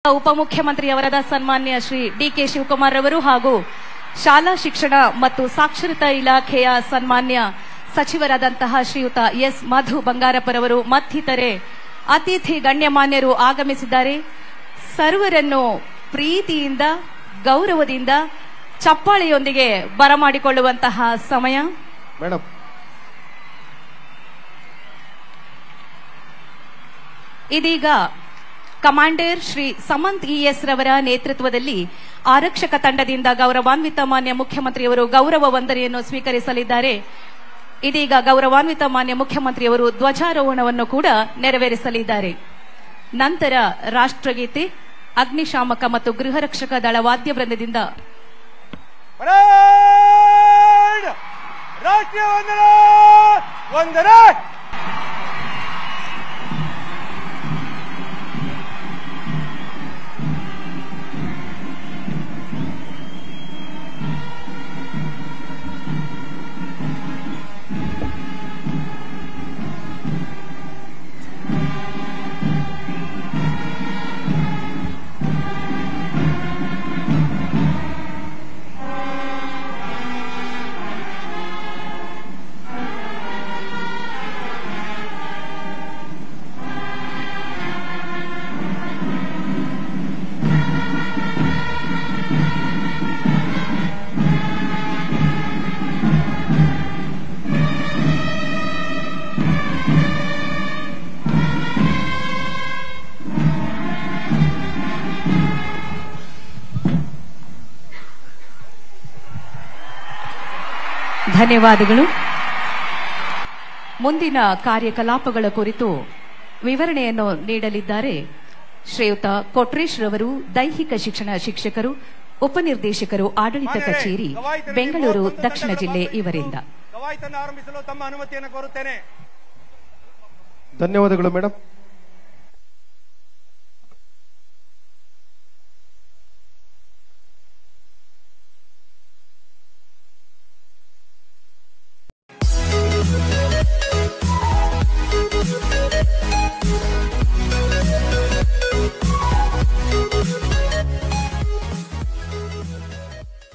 ಉಪಮುಖ್ಯಮಂತ್ರಿಯವರಾದ ಸನ್ಮಾನ್ಯ ಶ್ರೀ ಡಿ.ಕೆ. ಶಿವಕುಮಾರ್ ಅವರು ಹಾಗೂ ಶಾಲಾ ಶಿಕ್ಷಣ ಮತ್ತು ಸಾಕ್ಷರತಾ ಇಲಾಖೆಯ ಸನ್ಮಾನ್ಯ ಸಚಿವರಾದಂತಹ ಶ್ರೀಯುತ ಎಸ್. ಮಧು ಬಂಗಾರಪ್ಪರವರು ಮತ್ತಿತರೆ ಅತಿಥಿ ಗಣ್ಯಮಾನ್ಯರು ಆಗಮಿಸಿದ್ದಾರೆ. ಸರ್ವರನ್ನು ಪ್ರೀತಿಯಿಂದ ಗೌರವದಿಂದ ಚಪ್ಪಾಳೆಯೊಂದಿಗೆ ಬರಮಾಡಿಕೊಳ್ಳುವಂತಹ ಸಮಯ. ಮೇಡಮ್, ಇದೀಗ ಕಮಾಂಡರ್ ಶ್ರೀ ಸಮಂತ್ ಇಎಸ್ ರವರ ನೇತೃತ್ವದಲ್ಲಿ ಆರಕ್ಷಕ ತಂಡದಿಂದ ಗೌರವಾನ್ವಿತ ಮಾನ್ಯ ಮುಖ್ಯಮಂತ್ರಿಯವರು ಗೌರವ ವಂದನೆಯನ್ನು ಸ್ವೀಕರಿಸಲಿದ್ದಾರೆ. ಇದೀಗ ಗೌರವಾನ್ವಿತ ಮಾನ್ಯ ಮುಖ್ಯಮಂತ್ರಿಯವರು ಧ್ವಜಾರೋಹಣವನ್ನು ಕೂಡ ನೆರವೇರಿಸಲಿದ್ದಾರೆ. ನಂತರ ರಾಷ್ಟ್ರಗೀತೆ, ಅಗ್ನಿಶಾಮಕ ಮತ್ತು ಗೃಹರಕ್ಷಕ ದಳ ವಾದ್ಯ ವೃಂದದಿಂದ ರಾಷ್ಟ್ರೀಯ ವಂದನೆ. ಧನ್ಯವಾದಗಳು. ಮುಂದಿನ ಕಾರ್ಯಕಲಾಪಗಳ ಕುರಿತು ವಿವರಣೆಯನ್ನು ನೀಡಲಿದ್ದಾರೆ ಶ್ರೀಯುತ ಕೊಟ್ರೇಶ್ ರವರು, ದೈಹಿಕ ಶಿಕ್ಷಣ ಶಿಕ್ಷಕರು, ಉಪನಿರ್ದೇಶಕರು, ಆಡಳಿತ ಕಚೇರಿ, ಬೆಂಗಳೂರು ದಕ್ಷಿಣ ಜಿಲ್ಲೆ ಇವರಿಂದ. ಕವಾಯತನ್ನು ಆರಂಭಿಸಲು ತಮ್ಮ ಅನುಮತಿಯನ್ನು ಕೋರುತ್ತೇನೆ. ಧನ್ಯವಾದಗಳು ಮೇಡಮ್.